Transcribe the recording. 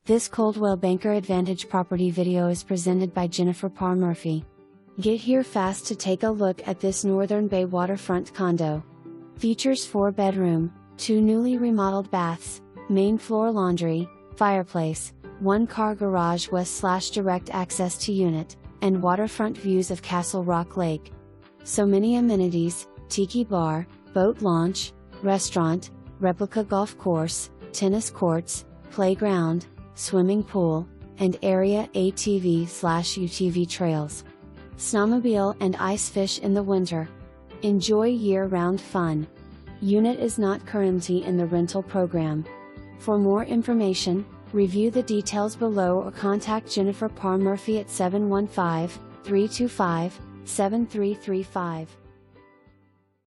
This Coldwell Banker Advantage property video is presented by Jparrmurphy. Get here fast to take a look at this Northern Bay Waterfront Condo. Features 4-bedroom, 2 newly remodeled baths, main floor laundry, fireplace, 1-car garage west/direct access to unit, and waterfront views of Castle Rock Lake. So many amenities: tiki bar, boat launch, restaurant, replica golf course, tennis courts, playground, swimming pool, and area ATV/UTV trails. Snomobile and ice fish in the winter. Enjoy year-round fun. Unit is not currenlty in the rental program. For more information, review the details below or contact Jparrmurphy at 715-325-7335.